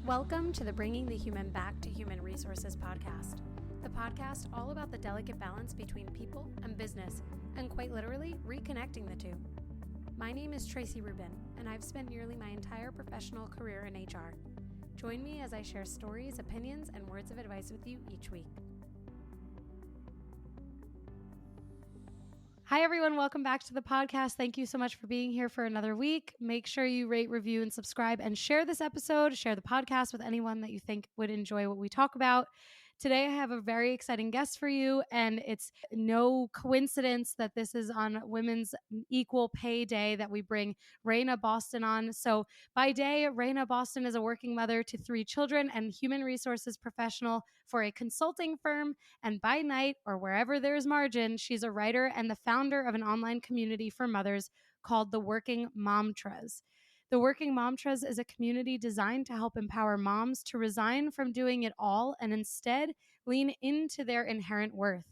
Welcome to the Bringing the Human Back to Human Resources podcast, the podcast all about the delicate balance between people and business, and quite literally, reconnecting the two. My name is Tracy Rubin, and I've spent nearly my entire professional career in HR. Join me as I share stories, opinions, and words of advice with you each week. Hi, everyone. Welcome back to the podcast. Thank you so much for being here for another week. Make sure you rate, review, and subscribe, and share this episode, share the podcast with anyone that you think would enjoy what we talk about. Today, I have a very exciting guest for you, and it's no coincidence that this is on Women's Equal Pay Day that we bring Raena Boston on. So by day, Raena Boston is a working mother to 3 children and human resources professional for a consulting firm. And by night, or wherever there's margin, she's a writer and the founder of an online community for mothers called the Working Momtras. The Working Momtras is a community designed to help empower moms to resign from doing it all and instead lean into their inherent worth.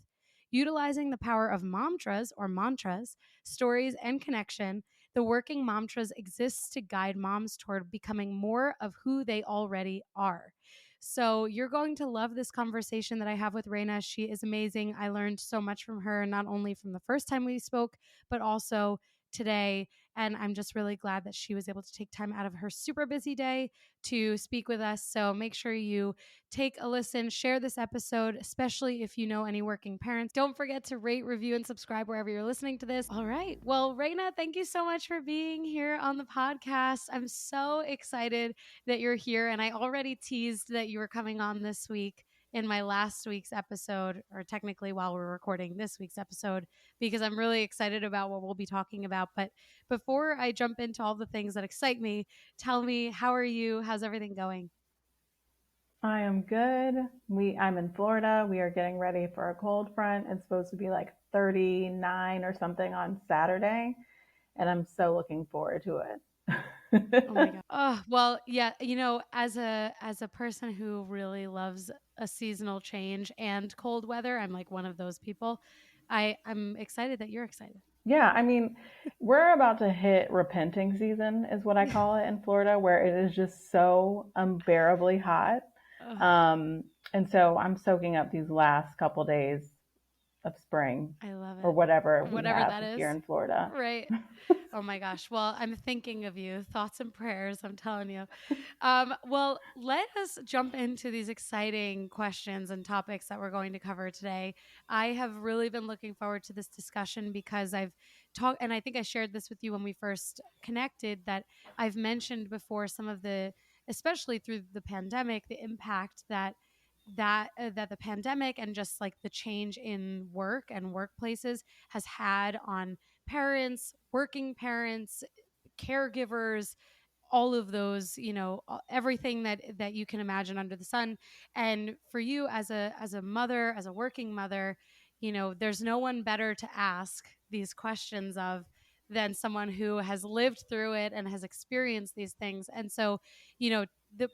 Utilizing the power of momtras or mantras, stories, and connection, the Working Momtras exists to guide moms toward becoming more of who they already are. So you're going to love this conversation that I have with Raena. She is amazing. I learned so much from her, not only from the first time we spoke, but also today. And I'm just really glad that she was able to take time out of her super busy day to speak with us. So make sure you take a listen, share this episode, especially if you know any working parents. Don't forget to rate, review, and subscribe wherever you're listening to this. All right. Well, Raena, thank you so much for being here on the podcast. I'm so excited that you're here. And I already teased that you were coming on this week in my last week's episode, or technically while we're recording this week's episode, because I'm really excited about what we'll be talking about. But before I jump into all the things that excite me, tell me, how are you? How's everything going? I am good. I'm in Florida. We are getting ready for a cold front. It's supposed to be like 39 or something on Saturday, and I'm so looking forward to it. Oh my God. Oh, well, yeah, as a person who really loves a seasonal change and cold weather, I'm like one of those people. I'm excited that you're excited. Yeah, I mean, we're about to hit repenting season, is what I call it in Florida, where it is just so unbearably hot. Ugh, Um, and so I'm soaking up these last couple days of spring I love or it. whatever we Whatever have that here is. in Florida. Right. Oh my gosh. Well, I'm thinking of you. Thoughts and prayers, I'm telling you. Well, let us jump into these exciting questions and topics that we're going to cover today. I have really been looking forward to this discussion because I've talked, and I think I shared this with you when we first connected, that I've mentioned before some of the, especially through the pandemic, the impact that the pandemic and just like the change in work and workplaces has had on parents, working parents, caregivers, all of those, everything that you can imagine under the sun. And for you as a mother, as a working mother, there's no one better to ask these questions of than someone who has lived through it and has experienced these things. And so,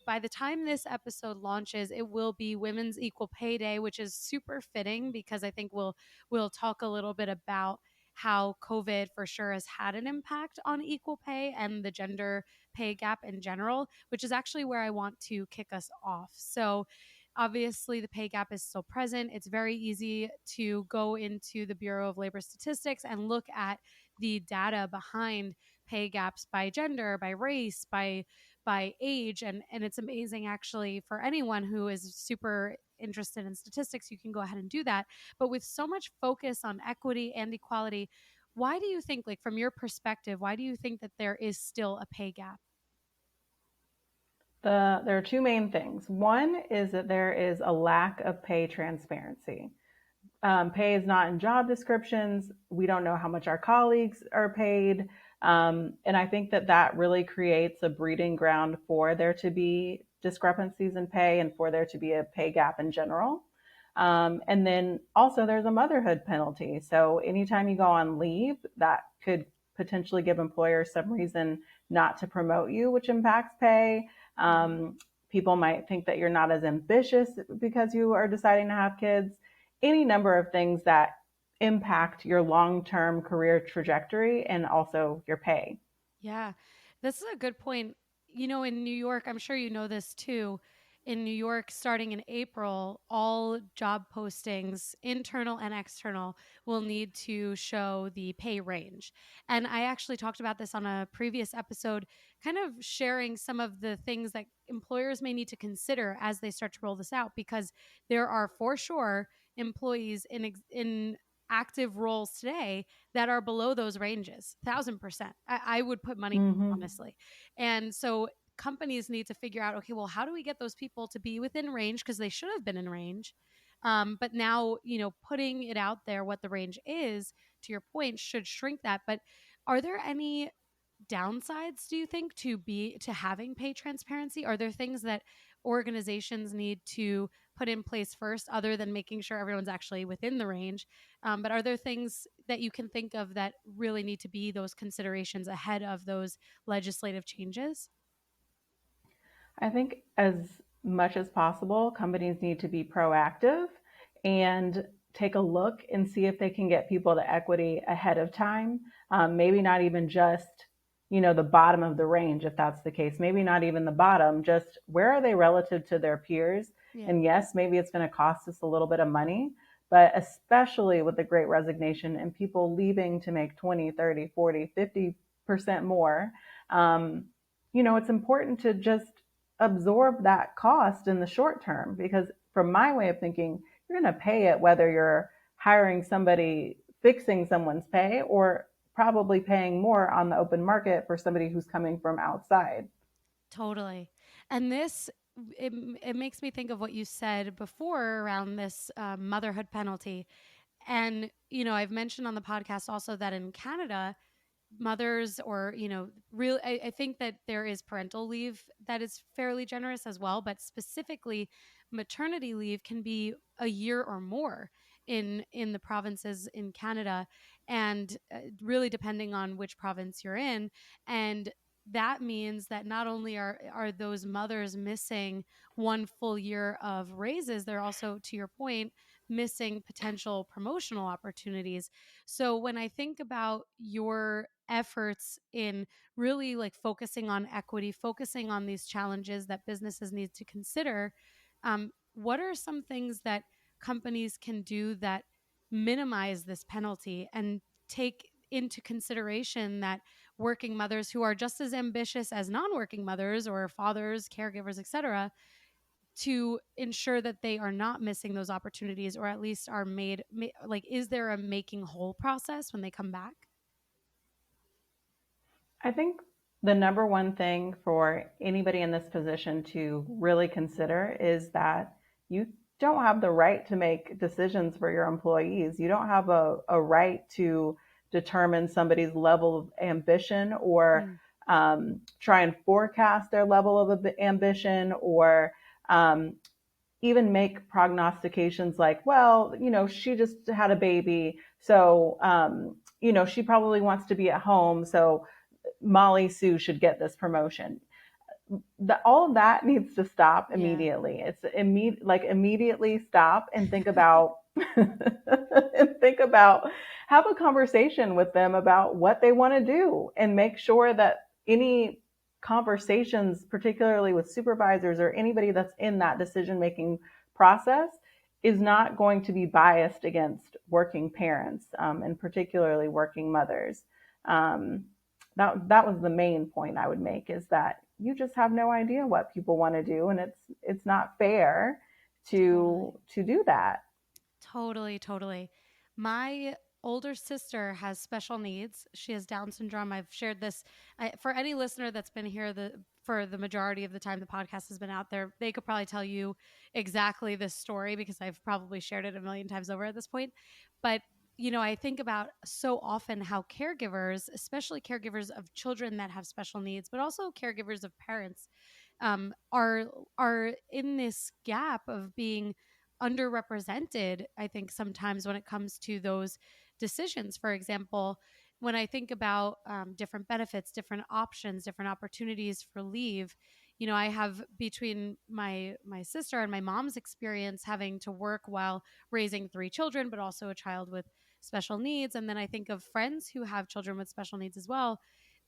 by the time this episode launches, it will be Women's Equal Pay Day, which is super fitting because I think we'll talk a little bit about how COVID for sure has had an impact on equal pay and the gender pay gap in general, which is actually where I want to kick us off. So, obviously, the pay gap is still present. It's very easy to go into the Bureau of Labor Statistics and look at the data behind pay gaps by gender, by race, by age, and it's amazing actually for anyone who is super interested in statistics. You can go ahead and do that. But with so much focus on equity and equality, why do you think, like from your perspective, why do you think that there is still a pay gap? There are two main things. One is that there is a lack of pay transparency. Pay is not in job descriptions. We don't know how much our colleagues are paid. And I think that that really creates a breeding ground for there to be discrepancies in pay and for there to be a pay gap in general. And then also there's a motherhood penalty. So anytime you go on leave, that could potentially give employers some reason not to promote you, which impacts pay. People might think that you're not as ambitious because you are deciding to have kids. Any number of things that impact your long-term career trajectory and also your pay. Yeah, this is a good point. in New York, I'm sure you know this too. In New York, starting in April, all job postings, internal and external, will need to show the pay range. And I actually talked about this on a previous episode, kind of sharing some of the things that employers may need to consider as they start to roll this out, because there are for sure employees in active roles today that are below those ranges, 1,000%. I would put money, Mm-hmm. honestly. And so companies need to figure out, okay, well, how do we get those people to be within range, because they should have been in range. But now, putting it out there what the range is, to your point, should shrink that. But are there any downsides, do you think, to having pay transparency? Are there things that organizations need to put in place first, other than making sure everyone's actually within the range? But are there things that you can think of that really need to be those considerations ahead of those legislative changes? I think as much as possible, companies need to be proactive and take a look and see if they can get people to equity ahead of time. Maybe not even just, the bottom of the range, if that's the case. Maybe not even the bottom, just where are they relative to their peers? Yeah. And yes, maybe it's going to cost us a little bit of money, but especially with the great resignation and people leaving to make 20, 30, 40, 50% more, um, it's important to just absorb that cost in the short term, because from my way of thinking, you're going to pay it whether you're hiring somebody, fixing someone's pay, or probably paying more on the open market for somebody who's coming from outside. Totally. And it makes me think of what you said before around this motherhood penalty. And, I've mentioned on the podcast also that in Canada, mothers, or real I think that there is parental leave that is fairly generous as well, but specifically maternity leave can be a year or more in the provinces in Canada, and really depending on which province you're in. And that means that not only are those mothers missing one full year of raises, they're also, to your point, missing potential promotional opportunities. So when I think about your efforts in really like focusing on equity, focusing on these challenges that businesses need to consider, what are some things that companies can do that minimize this penalty and take into consideration that working mothers who are just as ambitious as non-working mothers or fathers, caregivers, etc., to ensure that they are not missing those opportunities, or at least are like, is there a making whole process when they come back? I think the number one thing for anybody in this position to really consider is that you don't have the right to make decisions for your employees. You don't have a right to determine somebody's level of ambition, or Mm, try and forecast their level of ambition, or um, even make prognostications like, well, she just had a baby, so, she probably wants to be at home, so Molly Sue should get this promotion. All of that needs to stop yeah. immediately. It's immediately stop and think about and think about have a conversation with them about what they want to do, and make sure that any conversations, particularly with supervisors or anybody that's in that decision making process, is not going to be biased against working parents, and particularly working mothers. Um, that was the main point I would make, is that you just have no idea what people want to do, and it's not fair Totally. to do that. Totally, totally. My older sister has special needs. She has Down syndrome. I've shared this for any listener that's been here for the majority of the time the podcast has been out there. They could probably tell you exactly this story, because I've probably shared it a million times over at this point. But I think about so often how caregivers, especially caregivers of children that have special needs, but also caregivers of parents, are in this gap of being underrepresented, I think, sometimes when it comes to those decisions. For example, when I think about different benefits, different options, different opportunities for leave, I have, between my sister and my mom's experience having to work while raising three children, but also a child with special needs, and then I think of friends who have children with special needs as well.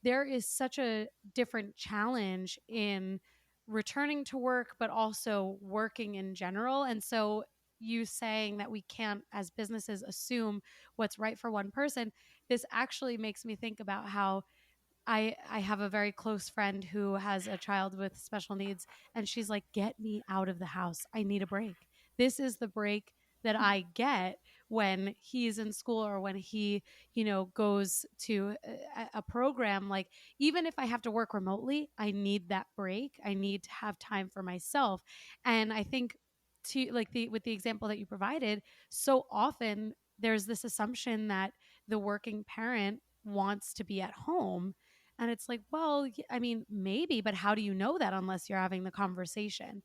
there is such a different challenge in returning to work, but also working in general. And so, you saying that we can't, as businesses, assume what's right for one person, this actually makes me think about how I have a very close friend who has a child with special needs, and she's like, "Get me out of the house. I need a break. This is the break that I get when he's in school or when he, goes to a program. Like, even if I have to work remotely, I need that break. I need to have time for myself." And I think, to like, the with the example that you provided, so often there's this assumption that the working parent wants to be at home, and it's like, well, I mean, maybe, but how do you know that unless you're having the conversation?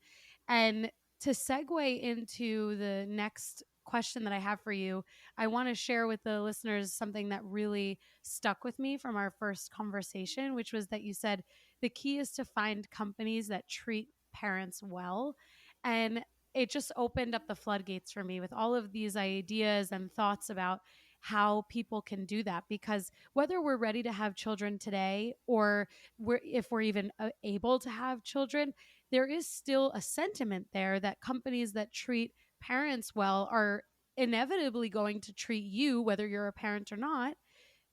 And to segue into the next question that I have for you, I want to share with the listeners something that really stuck with me from our first conversation, which was that you said the key is to find companies that treat parents well. And it just opened up the floodgates for me with all of these ideas and thoughts about how people can do that, because whether we're ready to have children today, or if we're even able to have children, there is still a sentiment there that companies that treat parents well are inevitably going to treat you, whether you're a parent or not,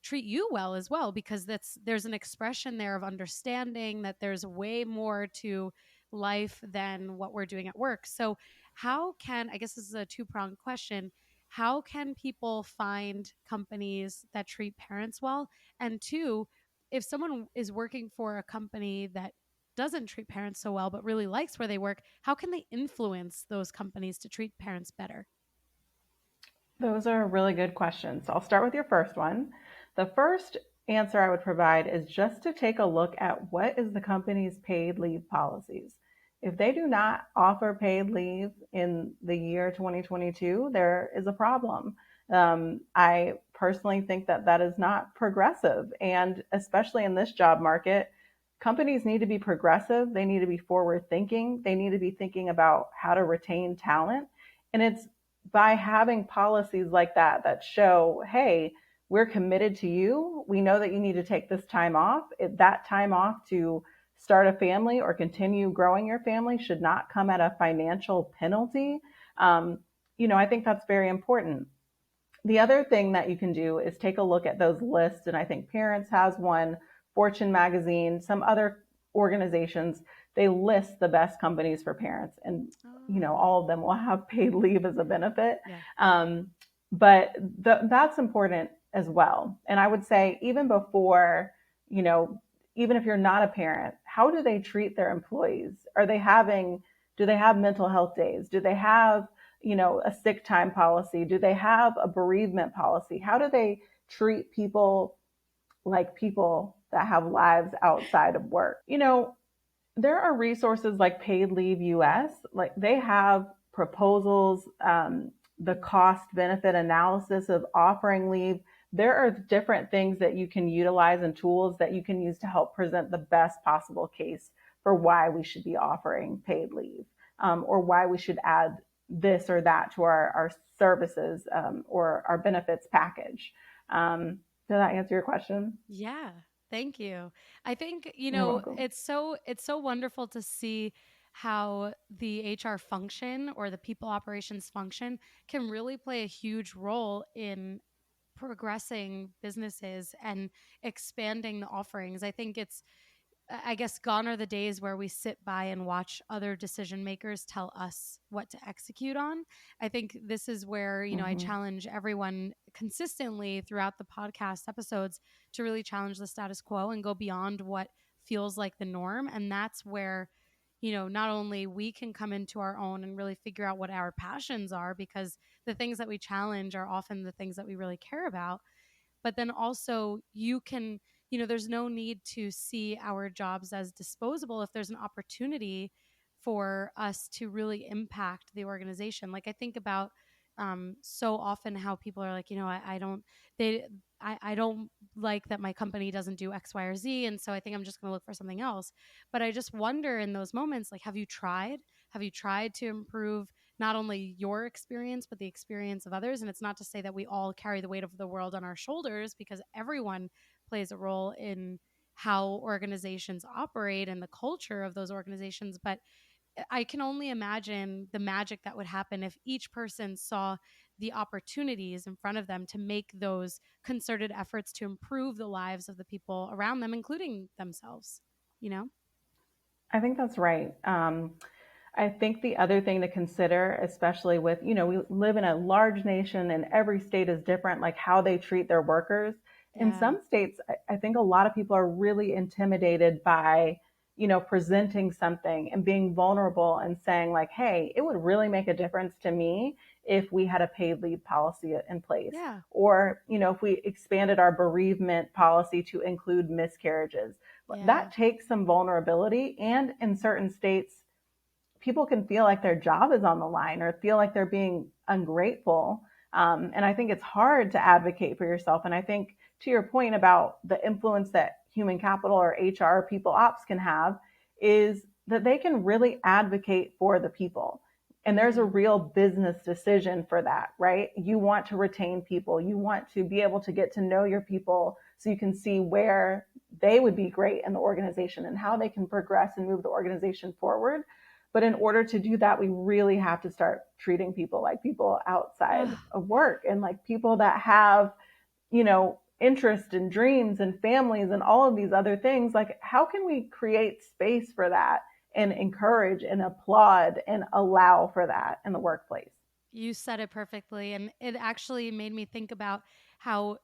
treat you well as well, because there's an expression there of understanding that there's way more to life than what we're doing at work. So how can, I guess this is a two-pronged question, how can people find companies that treat parents well? And two, if someone is working for a company that doesn't treat parents so well but really likes where they work, how can they influence those companies to treat parents better? Those are really good questions. So I'll start with your first one. The first answer I would provide is just to take a look at what is the company's paid leave policies. If they do not offer paid leave in the year 2022, there is a problem. I personally think that that is not progressive. And especially in this job market, companies need to be progressive. They need to be forward thinking. They need to be thinking about how to retain talent. And it's by having policies like that that show, hey, we're committed to you. We know that you need to take this time off. That time off to start a family or continue growing your family should not come at a financial penalty. Um, I think that's very important. The other thing that you can do is take a look at those lists. And I think Parents has one, Fortune magazine, some other organizations, they list the best companies for parents. And, Oh, all of them will have paid leave as a benefit. yeah. Um, but that's important as well. And I would say, even before, you know, even if you're not a parent, how do they treat their employees? Do they have mental health days? Do they have a sick time policy? Do they have a bereavement policy? How do they treat people like people that have lives outside of work? There are resources like Paid Leave US, like they have proposals, the cost benefit analysis of offering leave. There are different things that you can utilize and tools that you can use to help present the best possible case for why we should be offering paid leave, or why we should add this or that to our services, or our benefits package. Did that answer your question? Yeah. Thank you. I think, You're welcome. it's so wonderful to see how the HR function or the people operations function can really play a huge role in progressing businesses and expanding the offerings. I think I guess gone are the days where we sit by and watch other decision makers tell us what to execute on. I think this is where, I Mm-hmm. challenge everyone consistently throughout the podcast episodes to really challenge the status quo and go beyond what feels like the norm. And that's where, not only we can come into our own and really figure out what our passions are, because the things that we challenge are often the things that we really care about, but then also you can, there's no need to see our jobs as disposable if there's an opportunity for us to really impact the organization. Like, I think about so often how people are like, I don't they I don't like that my company doesn't do X, Y, or Z, and so I think I'm just going to look for something else. But I just wonder in those moments, like, have you tried to improve not only your experience, but the experience of others? And it's not to say that we all carry the weight of the world on our shoulders, because everyone plays a role how organizations operate and the culture of those organizations. But I can only imagine the magic that would happen if each person saw the opportunities in front of them to make those concerted efforts to improve the lives of the people around them, including themselves, you know? I think that's right. I think the other thing to consider, especially with, we live in a large nation and every state is different, like how they treat their workers. In Yeah. some states, I think a lot of people are really intimidated by, presenting something and being vulnerable and saying, like, hey, it would really make a difference to me if we had a paid leave policy in place. Yeah. Or, if we expanded our bereavement policy to include miscarriages. Yeah. That takes some vulnerability. And in certain states, people can feel like their job is on the line or feel like they're being ungrateful. And I think it's hard to advocate for yourself. And I think to your point about the influence that human capital or HR people ops can have is that they can really advocate for the people. And there's a Mm-hmm. real business decision for that, right? You want to retain people. You want to be able to get to know your people so you can see where they would be great in the organization and how they can progress and move the organization forward. But in order to do that, we really have to start treating people like people outside of work and like people that have, interest and dreams and families and all of these other things. Like, how can we create space for that and encourage and applaud and allow for that in the workplace? You said it perfectly. And it actually made me think about how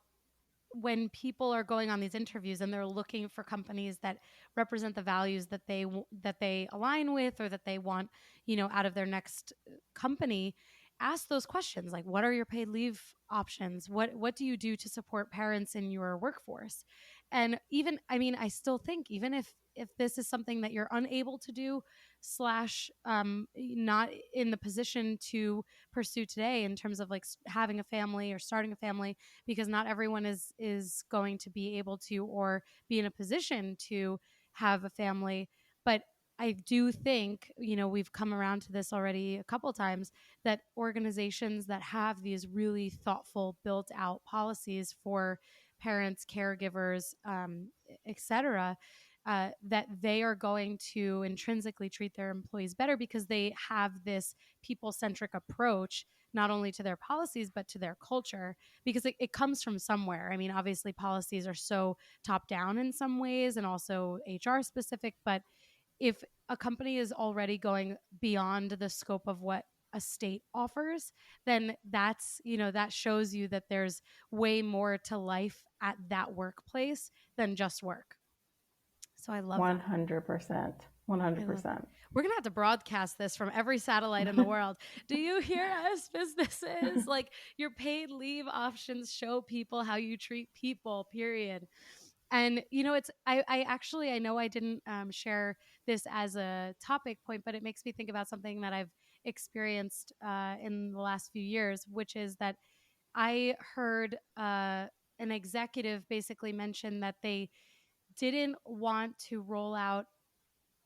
when people are going on these interviews and they're looking for companies that represent the values that they align with or that they want, out of their next company, ask those questions like, what are your paid leave options? What do you do to support parents in your workforce? And even, I mean, I still think even if this is something that you're unable to do slash not in the position to pursue today in terms of like having a family or starting a family, because not everyone is going to be able to or be in a position to have a family. But I do think, we've come around to this already a couple times, that organizations that have these really thoughtful built out policies for parents, caregivers, etc., that they are going to intrinsically treat their employees better because they have this people centric approach, not only to their policies, but to their culture, because it comes from somewhere. I mean, obviously, policies are so top down in some ways and also HR specific. But if a company is already going beyond the scope of what a state offers, then that shows you that there's way more to life at that workplace than just work. So I love that. 100%. I love that. 100%. We're going to have to broadcast this from every satellite in the world. Do you hear us, businesses? Like, your paid leave options show people how you treat people, period. And, I actually, I know I didn't share this as a topic point, but it makes me think about something that I've experienced in the last few years, which is that I heard an executive basically mention that they didn't want to roll out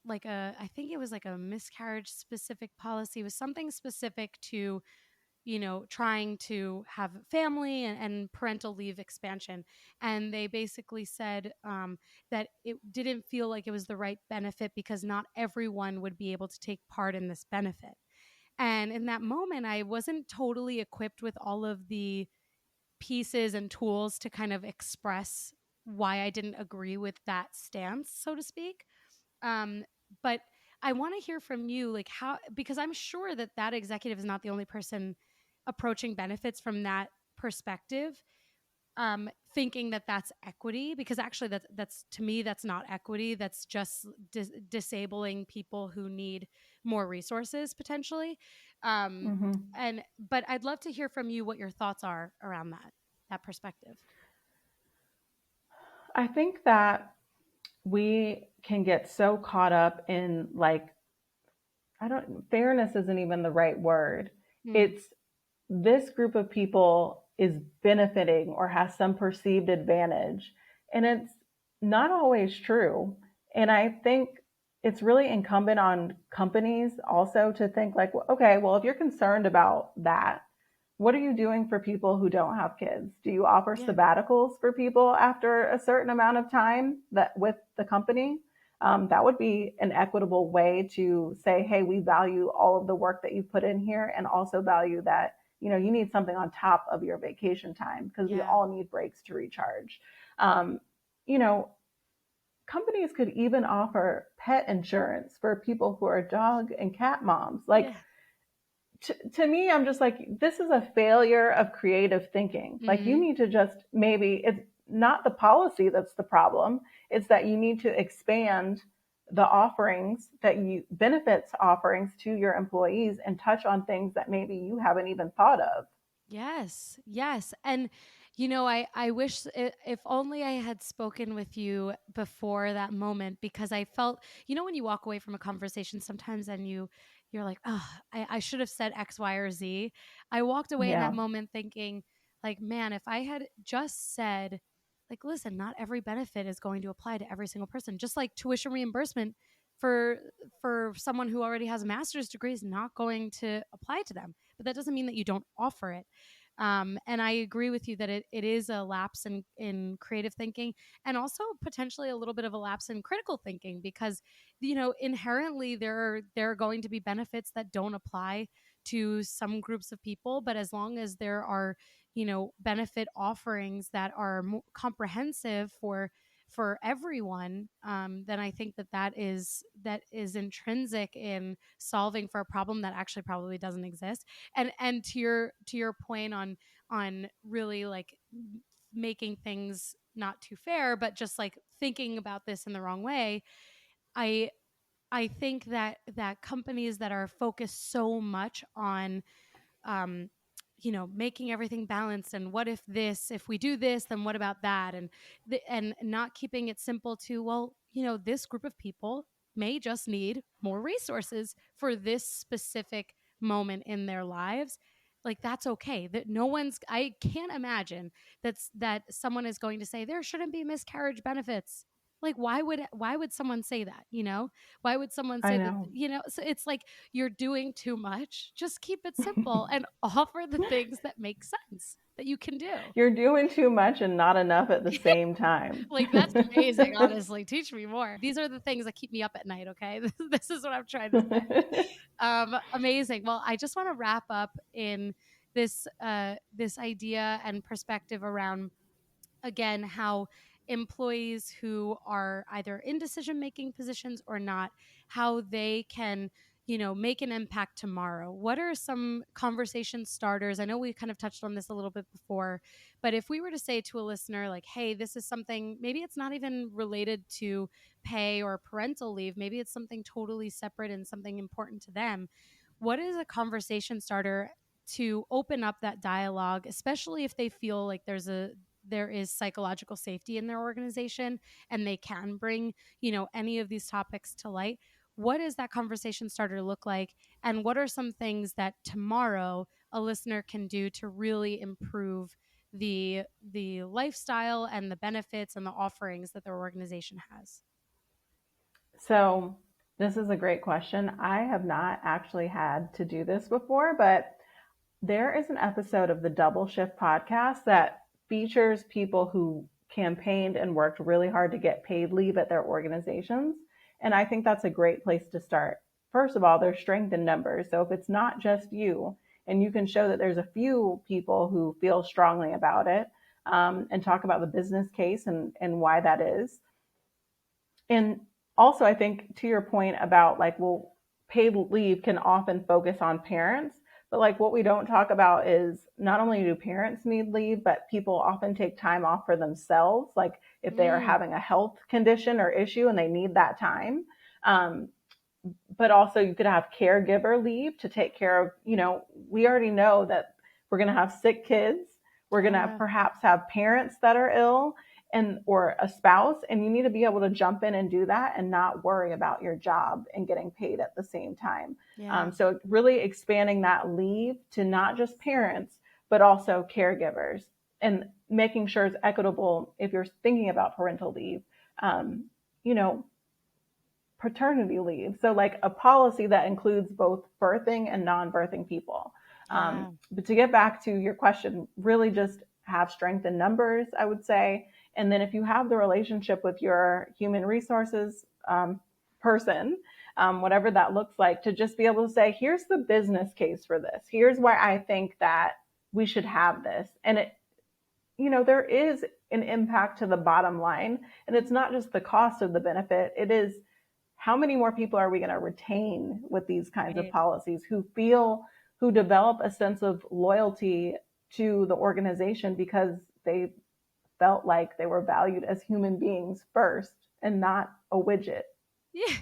like I think it was like a miscarriage specific policy. It was something specific to, trying to have family and parental leave expansion. And they basically said that it didn't feel like it was the right benefit because not everyone would be able to take part in this benefit. And in that moment, I wasn't totally equipped with all of the pieces and tools to kind of express why I didn't agree with that stance, so to speak. Um, but I want to hear from you, like how, because I'm sure that that executive is not the only person approaching benefits from that perspective, thinking that that's equity, because actually that's to me, that's not equity. That's just disabling people who need more resources potentially. Um, Mm-hmm. but I'd love to hear from you what your thoughts are around that perspective. I think that we can get so caught up in like, I don't, fairness isn't even the right word. Mm, It's this group of people is benefiting or has some perceived advantage. And it's not always true. And I think it's really incumbent on companies also to think like, well, okay, well, if you're concerned about that, What are you doing for people who don't have kids? Do you offer Yeah. sabbaticals for people after a certain amount of time that with the company? That would be an equitable way to say, hey, we value all of the work that you put in here, and also value that, you need something on top of your vacation time, because we Yeah. all need breaks to recharge. Um, you know, Companies could even offer pet insurance for people who are dog and cat moms. Like, Yeah. to me, I'm just like, this is a failure of creative thinking. Like, you Hmm. need to just, maybe it's not the policy that's the problem. It's that you need to expand the offerings, that you benefits offerings to your employees, and touch on things that maybe you haven't even thought of. Yes, yes. And I wish if only I had spoken with you before that moment, because I felt, when you walk away from a conversation sometimes and you're like, oh, I should have said X, Y, or Z. I walked away in that Yeah, moment thinking, like, man, if I had just said, like, listen, not every benefit is going to apply to every single person. Just like tuition reimbursement for someone who already has a master's degree is not going to apply to them, but that doesn't mean that you don't offer it. And I agree with you that it is a lapse in creative thinking, and also potentially a little bit of a lapse in critical thinking, because inherently there are going to be benefits that don't apply to some groups of people, but as long as there are benefit offerings that are more comprehensive for everyone, then I think that is intrinsic in solving for a problem that actually probably doesn't exist. And to your point on really like making things not too fair, but just like thinking about this in the wrong way, I I think that companies that are focused so much on um, making everything balanced, and what if we do this, then what about that, and not keeping it simple to, well, this group of people may just need more resources for this specific moment in their lives. Like, that's okay. That no one's I can't imagine that someone is going to say there shouldn't be miscarriage benefits. Like, why would someone say that? Why would someone I say that? know. So it's like, you're doing too much. Just keep it simple and offer the things that make sense that you can do. You're doing too much and not enough at the same time. Like, that's amazing, honestly. Teach me more. These are the things that keep me up at night, okay? This is what I'm trying to say. Amazing. Well, I just want to wrap up in this idea and perspective around, again, how employees who are either in decision making positions or not, how they can make an impact tomorrow. What are some conversation starters? I know we kind of touched on this a little bit before, but if we were to say to a listener, like, hey, this is something, maybe it's not even related to pay or parental leave, maybe it's something totally separate and something important to them, what is a conversation starter to open up that dialogue, especially if they feel like there is psychological safety in their organization and they can bring, any of these topics to light? What does that conversation starter look like? And what are some things that tomorrow a listener can do to really improve the lifestyle and the benefits and the offerings that their organization has? So, this is a great question. I have not actually had to do this before, but there is an episode of the Double Shift podcast that features people who campaigned and worked really hard to get paid leave at their organizations. And I think that's a great place to start. First of all, there's strength in numbers. So if it's not just you, and you can show that there's a few people who feel strongly about it, and talk about the business case and why that is. And also, I think to your point about, like, well, paid leave can often focus on parents, but like what we don't talk about is, not only do parents need leave, but people often take time off for themselves. Like, if they are Mm, having a health condition or issue and they need that time. Um, but also, you could have caregiver leave to take care of, we already know that we're going to have sick kids. We're going to yeah. perhaps have parents that are ill, and or a spouse, and you need to be able to jump in and do that and not worry about your job and getting paid at the same time. Yeah. So really expanding that leave to not just parents, but also caregivers, and making sure it's equitable if you're thinking about parental leave. Um, you know, Paternity leave. So, like, a policy that includes both birthing and non birthing people. Yeah. But to get back to your question, really just have strength in numbers, I would say. And then if you have the relationship with your human resources person, whatever that looks like, to just be able to say, here's the business case for this. Here's why I think that we should have this. And there is an impact to the bottom line. And it's not just the cost of the benefit, it is how many more people are we going to retain with these kinds of Right. policies who develop a sense of loyalty to the organization because they felt like they were valued as human beings first and not a widget. Yeah.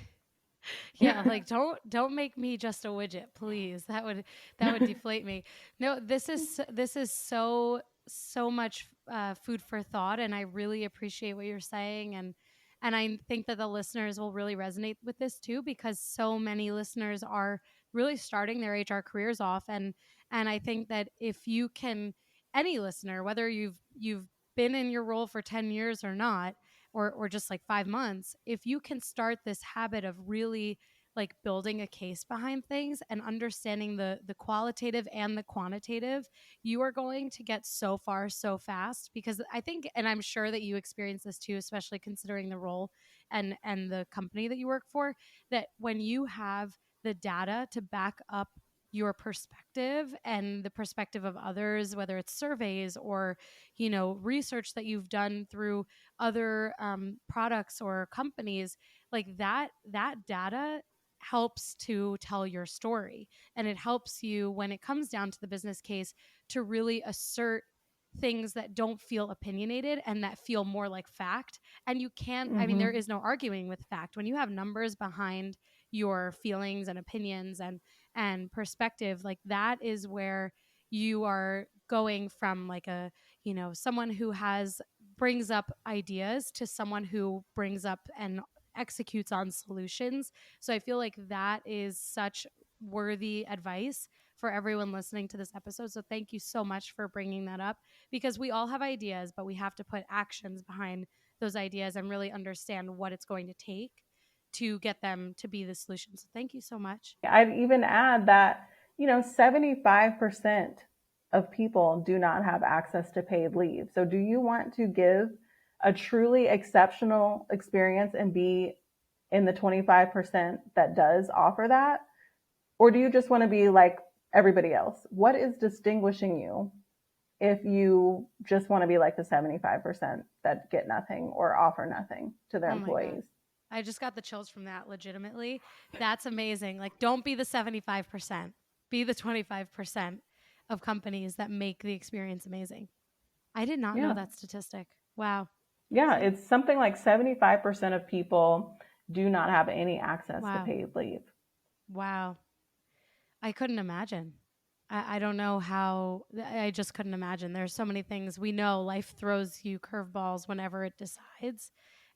Yeah, like don't make me just a widget, please. That would deflate me. No, this is so much food for thought, and I really appreciate what you're saying, and I think that the listeners will really resonate with this too, because so many listeners are really starting their HR careers off, and I think that if you can, any listener, whether you've been in your role for 10 years or not, or just like 5 months, if you can start this habit of really like building a case behind things and understanding the qualitative and the quantitative, you are going to get so far so fast. Because I think, and I'm sure that you experience this too, especially considering the role and the company that you work for, that when you have the data to back up your perspective and the perspective of others, whether it's surveys or research that you've done through other products or companies, like that data helps to tell your story, and it helps you when it comes down to the business case to really assert things that don't feel opinionated and that feel more like fact. And you can't, I mean, there Mm-hmm. is no arguing with fact when you have numbers behind your feelings and opinions and perspective. Like that is where you are going from like a someone who has brings up ideas to someone who brings up and executes on solutions. So I feel like that is such worthy advice for everyone listening to this episode. So thank you so much for bringing that up, because we all have ideas, but we have to put actions behind those ideas and really understand what it's going to take to get them to be the solution. So thank you so much. I'd even add that, 75% of people do not have access to paid leave. So do you want to give a truly exceptional experience and be in the 25% that does offer that? Or do you just want to be like everybody else? What is distinguishing you if you just want to be like the 75% that get nothing or offer nothing to their Oh my God. employees? I just got the chills from that legitimately. That's amazing. Like, don't be the 75%, be the 25% of companies that make the experience amazing. I did not know Yeah. that statistic. Wow. Yeah, See? it's something like 75% of people do not have any access to Wow. paid leave. Wow. I couldn't imagine. I don't know how, I just couldn't imagine. There's so many things we know life throws you curveballs whenever it decides.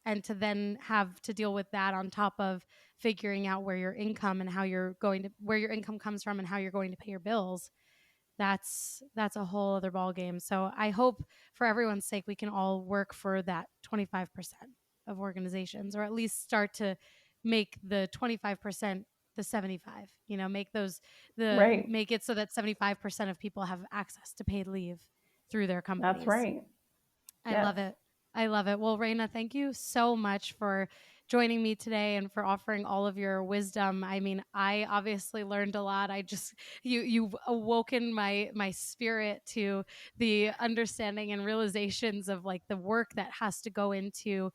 And to then have to deal with that on top of figuring out where your income and how you're going to, where your income comes from and how you're going to pay your bills, that's a whole other ball game. So I hope for everyone's sake we can all work for that 25% of organizations, or at least start to make the 25% the 75. Make those the Right. make it so that 75% of people have access to paid leave through their That's companies. right. I Yes. love it. I love it. Well, Raena, thank you so much for joining me today and for offering all of your wisdom. I mean, I obviously learned a lot. I just you've awoken my spirit to the understanding and realizations of like the work that has to go into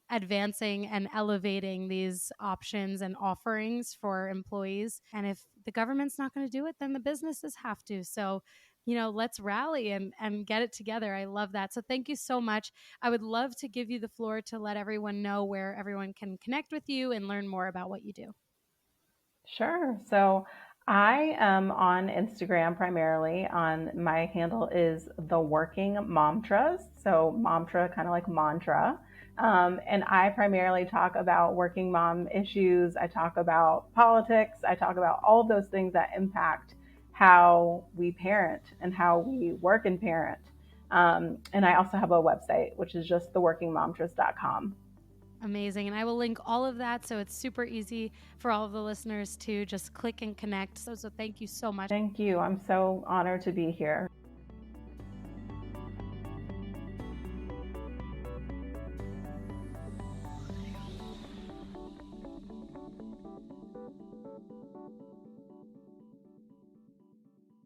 advancing and elevating these options and offerings for employees. And if the government's not going to do it, then the businesses have to. So, let's rally and get it together. I love that. So thank you so much. I would love to give you the floor to let everyone know where everyone can connect with you and learn more about what you do. Sure. So I am on Instagram primarily. On my handle is the Working Momtras. So Momtra, kind of like mantra. And I primarily talk about working mom issues. I talk about politics. I talk about all of those things that impact how we parent and how we work and parent. And I also have a website, which is just theworkingmomtras.com. Amazing. And I will link all of that so it's super easy for all of the listeners to just click and connect. So thank you so much. Thank you. I'm so honored to be here.